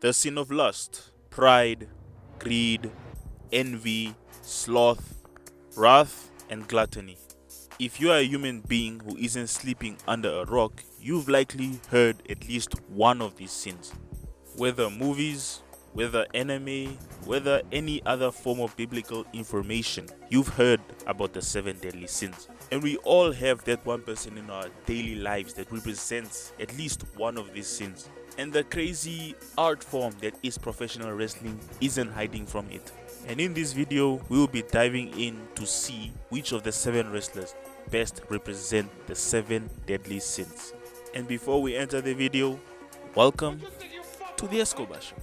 The sin of lust, pride, greed, envy, sloth, wrath, and gluttony. If you are a human being who isn't sleeping under a rock, you've likely heard at least one of these sins. Whether movies, whether anime, whether any other form of biblical information, you've heard about the 7 deadly sins. And we all have that one person in our daily lives that represents at least one of these sins. And the crazy art form that is professional wrestling isn't hiding from it. And in this video, we will be diving in to see which of the 7 wrestlers best represent the 7 deadly sins. And before we enter the video, welcome to the Escobar Show.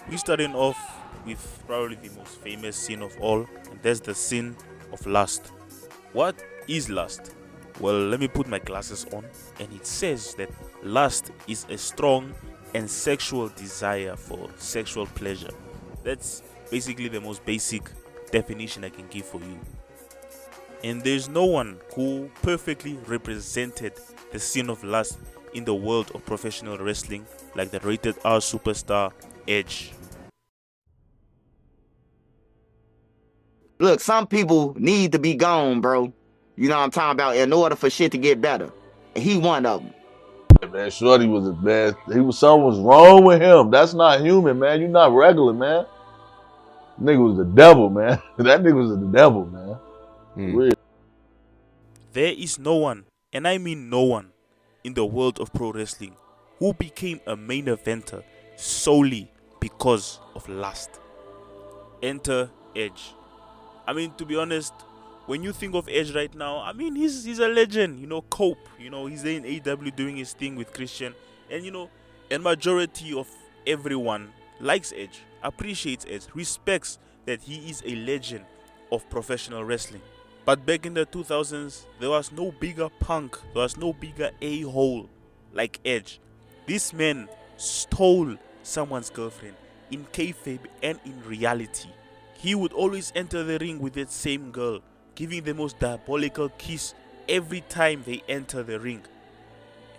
We're starting off with probably the most famous sin of all, and that's the sin of lust. What is lust? Well, let me put my glasses on, and it says that lust is a strong and sexual desire for sexual pleasure. That's basically the most basic definition I can give for you. And there's no one who perfectly represented the sin of lust in the world of professional wrestling like the rated R superstar Edge. Look, some people need to be gone, bro. You know what I'm talking about? In order for shit to get better. And he one of them. Man, Shorty was the best. Something was wrong with him. That's not human, man. You're not regular, man. Nigga was the devil, man. That nigga was the devil, man. Real. There is no one, and I mean no one, in the world of pro wrestling who became a main eventer solely because of lust. Enter Edge. I mean, to be honest, when you think of Edge right now, I mean, he's a legend. You know, Cope. You know, he's there in AEW doing his thing with Christian. And, you know, a majority of everyone likes Edge, appreciates Edge, respects that he is a legend of professional wrestling. But back in the 2000s, there was no bigger punk, there was no bigger a-hole like Edge. This man stole someone's girlfriend in kayfabe and in reality. He would always enter the ring with that same girl, giving the most diabolical kiss every time they enter the ring.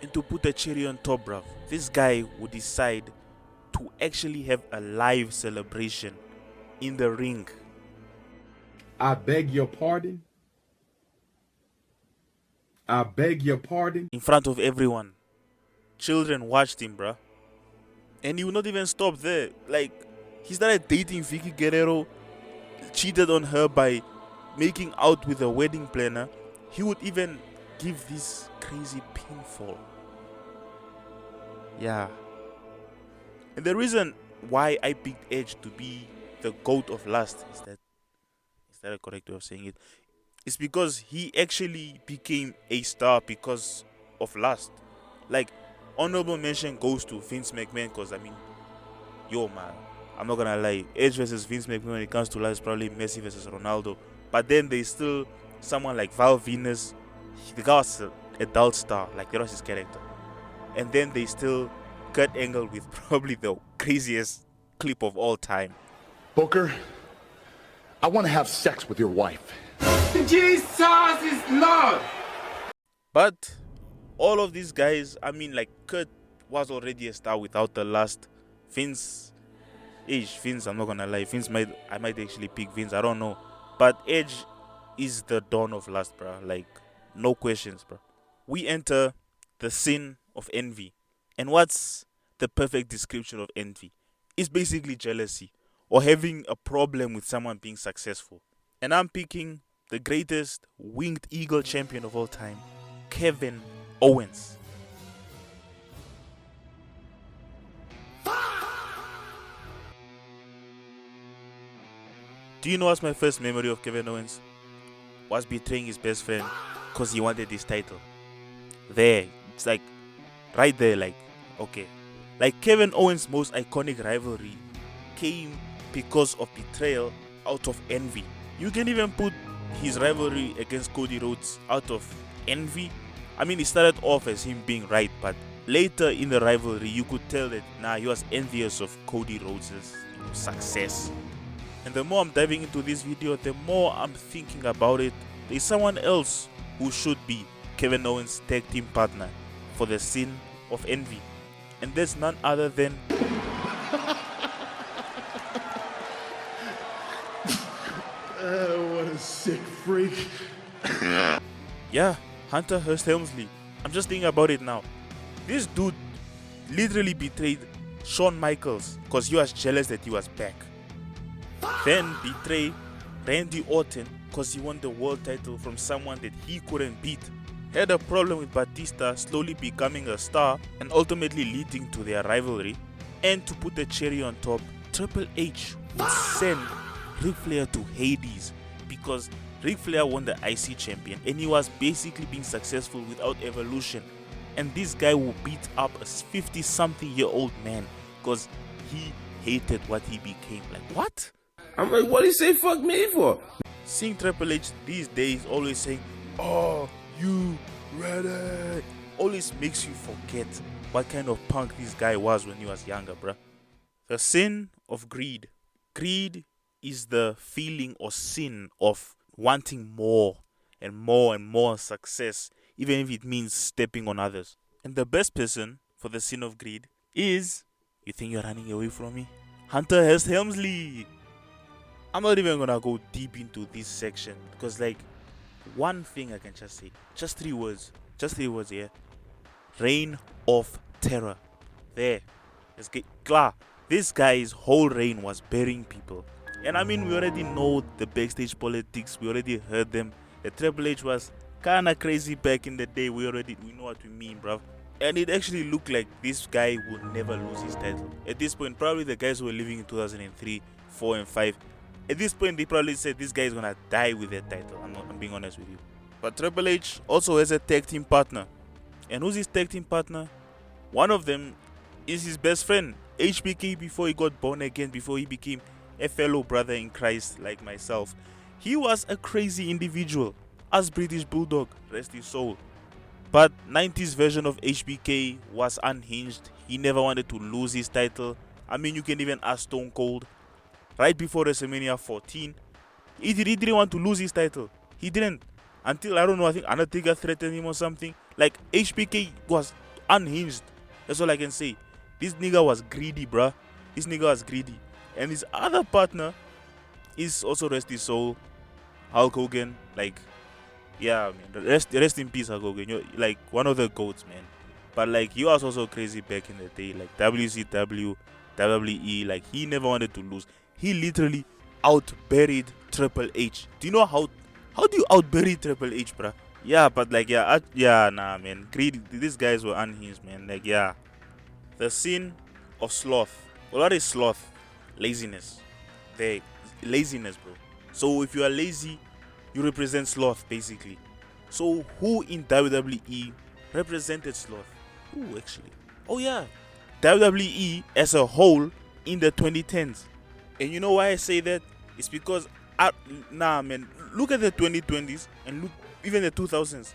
And to put a cherry on top, bruv, this guy would decide to actually have a live celebration in the ring. I beg your pardon? I beg your pardon? In front of everyone. Children watched him, bruh. And he would not even stop there. Like, he started dating Vicky Guerrero, cheated on her by making out with a wedding planner. He would even give this crazy pinfall. Yeah. And the reason why I picked Edge to be the GOAT of lust is that a correct way of saying it? It's because he actually became a star because of lust. Like, honorable mention goes to Vince McMahon, because I mean, yo man, I'm not gonna lie, Edge versus Vince McMahon when it comes to lust is probably Messi versus Ronaldo. But then there's still someone like Val Venus. The guy was an adult star, like that was his character. And then they still Kurt Angle with probably the craziest clip of all time. Booker, I want to have sex with your wife. Jesus is Lord! But all of these guys, I mean, like Kurt was already a star without the lust. Vince, I'm not gonna lie, I might actually pick Vince, I don't know. But Edge is the dawn of lust, bro. Like, no questions, bro. We enter the sin of envy. And what's the perfect description of envy? It's basically jealousy or having a problem with someone being successful. And I'm picking the greatest winged eagle champion of all time, Kevin Owens. Do you know what's my first memory of Kevin Owens? Was betraying his best friend because he wanted this title. There, it's like right there, like, okay. Like Kevin Owens' most iconic rivalry came because of betrayal out of envy. You can even put his rivalry against Cody Rhodes out of envy. I mean, it started off as him being right, but later in the rivalry, you could tell that he was envious of Cody Rhodes' success. And the more I'm diving into this video, the more I'm thinking about it. There's someone else who should be Kevin Owens' tag team partner for the sin of envy. And there's none other than What a sick freak. yeah, Hunter Hearst Helmsley. I'm just thinking about it now. This dude literally betrayed Shawn Michaels because he was jealous that he was back. Then betrayed Randy Orton because he won the world title from someone that he couldn't beat. Had a problem with Batista slowly becoming a star and ultimately leading to their rivalry. And to put the cherry on top, Triple H would send Ric Flair to Hades because Ric Flair won the IC champion and he was basically being successful without evolution. And this guy will beat up a 50-something-year-old man because he hated what he became. Like, what? I'm like, what do you say fuck me for? Seeing Triple H these days always saying, "Oh, you ready?" always makes you forget what kind of punk this guy was when he was younger, bruh. The sin of greed. Greed is the feeling or sin of wanting more and more and more success, even if it means stepping on others. And the best person for the sin of greed is, you think you're running away from me? Hunter Hearst Helmsley. I'm not even gonna go deep into this section because, like, one thing I can just say, just three words, yeah. Reign of terror. There. Let's get klar. This guy's whole reign was burying people. And I mean, we already know the backstage politics. We already heard them. The Triple H was kinda crazy back in the day. We know what we mean, bruv. And it actually looked like this guy would never lose his title. At this point, probably the guys who were living in 2003, 4 and 5, at this point they probably said this guy is gonna die with that title. I'm being honest with you. But Triple H also has a tag team partner. And who's his tag team partner? One of them is his best friend, HBK, before he got born again, before he became a fellow brother in Christ like myself. He was a crazy individual. As British Bulldog, rest his soul. But 90s version of HBK was unhinged. He never wanted to lose his title. I mean, you can even ask Stone Cold. Right before WrestleMania 14, he didn't want to lose his title. He didn't. Until, I don't know, I think Undertaker threatened him or something. Like, HBK was unhinged. That's all I can say. This nigga was greedy, bruh. This nigga was greedy. And his other partner is also, rest his soul, Hulk Hogan. Like, yeah, man. Rest in peace, Hulk Hogan. You're like one of the GOATs, man. But like, he was also crazy back in the day. Like WCW, WWE. Like, he never wanted to lose. He literally outburied Triple H. Do you know how do you outbury Triple H, bruh? Yeah, but like, nah, man. Greedy. These guys were unhinged, man. Like, yeah. The sin of sloth. Well, what is sloth? Laziness. Laziness, bro. So if you are lazy, you represent sloth, basically. So who in WWE represented sloth? Who actually? Oh yeah, WWE as a whole in the 2010s. And you know why I say that? It's because man, look at the 2020s and look even the 2000s.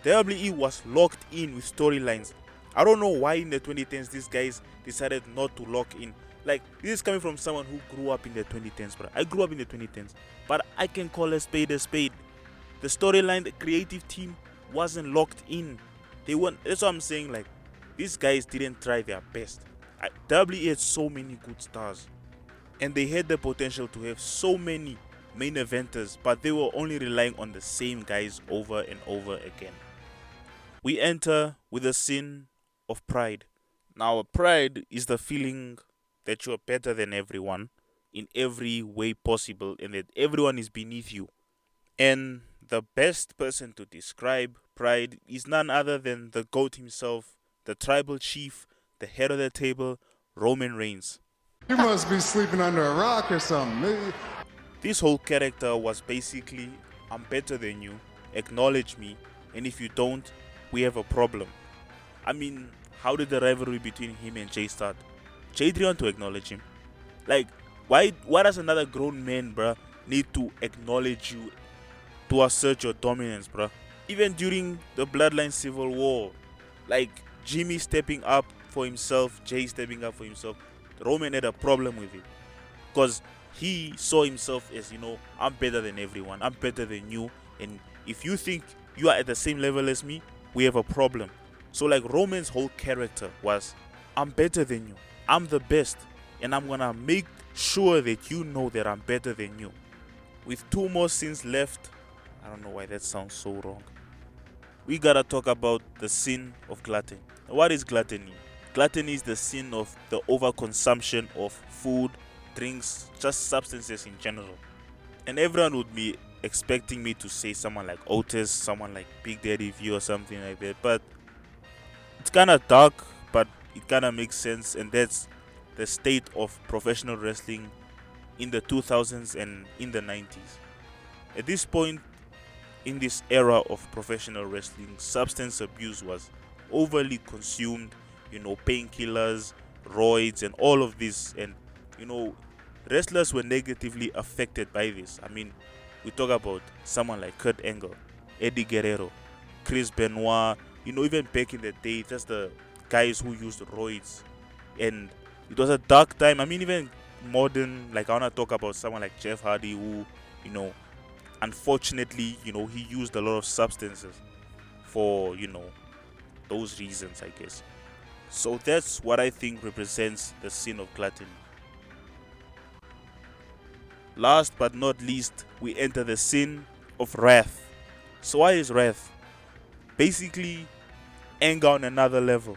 WWE was locked in with storylines. I don't know why in the 2010s these guys decided not to lock in. Like, this is coming from someone who grew up in the 2010s, bro. I grew up in the 2010s, but I can call a spade a spade. The storyline, the creative team wasn't locked in. They weren't. That's what I'm saying. Like, these guys didn't try their best. WWE had so many good stars, and they had the potential to have so many main eventers, but they were only relying on the same guys over and over again. We enter with the sin of pride. Now, pride is the feeling that you're better than everyone in every way possible and that everyone is beneath you. And the best person to describe pride is none other than the GOAT himself, the tribal chief, the head of the table, Roman Reigns. You must be sleeping under a rock or something. This whole character was basically, I'm better than you, acknowledge me, and if you don't, we have a problem. I mean, how did the rivalry between him and Jay start? Jay didn't want to acknowledge him. Like, why does another grown man, bruh, need to acknowledge you to assert your dominance, bruh? Even during the Bloodline Civil War, like Jimmy stepping up for himself, Jay stepping up for himself, Roman had a problem with it. Because he saw himself as, I'm better than everyone, I'm better than you, and if you think you are at the same level as me, we have a problem. So like Roman's whole character was, I'm better than you, I'm the best, and I'm gonna make sure that you know that I'm better than you. With 2 more sins left, I don't know why that sounds so wrong, we gotta talk about the sin of gluttony. What is gluttony? Gluttony is the sin of the overconsumption of food, drinks, just substances in general. And everyone would be expecting me to say someone like Otis, someone like Big Daddy V or something like that, but it's kind of dark, but it kind of makes sense, and that's the state of professional wrestling in the 2000s and in the 90s. At this point in this era of professional wrestling, substance abuse was overly consumed, painkillers, roids, and all of this, and wrestlers were negatively affected by this. I mean, we talk about someone like Kurt Angle, Eddie Guerrero, Chris Benoit, even back in the day, just the guys who used roids. And it was a dark time. I mean, even modern, like I want to talk about someone like Jeff Hardy, who, unfortunately, he used a lot of substances for, those reasons, I guess. So that's what I think represents the sin of gluttony. Last but not least, we enter the sin of wrath. So why is wrath? Basically, anger on another level.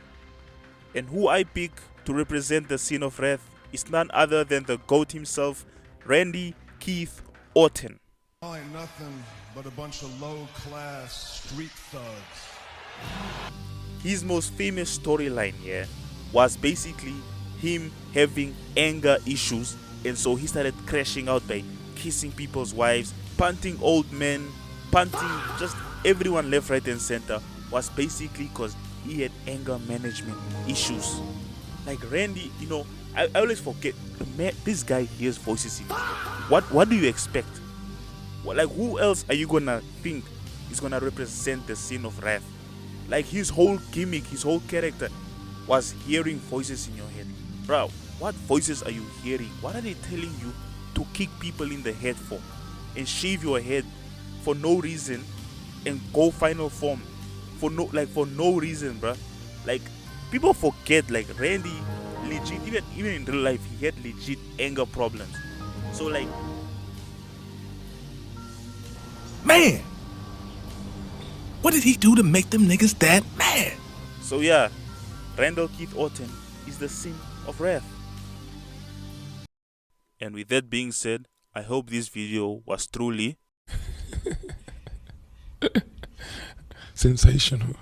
And who I pick to represent the sin of wrath is none other than the GOAT himself, Randy Keith Orton. I ain't nothing but a bunch of low-class street thugs. His most famous storyline here was basically him having anger issues, and so he started crashing out by kissing people's wives, punting old men, punting just everyone left, right, and center, was basically because he had anger management issues. Like Randy, I always forget, this guy hears voices in his head. What do you expect? Like, who else are you gonna think is gonna represent the sin of wrath? Like, his whole gimmick, his whole character was hearing voices in your head. Bro, what voices are you hearing? What are they telling you to kick people in the head for? And shave your head for no reason and go final form for no reason, bro. Like, people forget, like, Randy legit, even in real life, he had legit anger problems. So like, man, what did he do to make them niggas that mad? So yeah, Randall Keith Orton is the sin of wrath. And with that being said, I hope this video was truly sensational.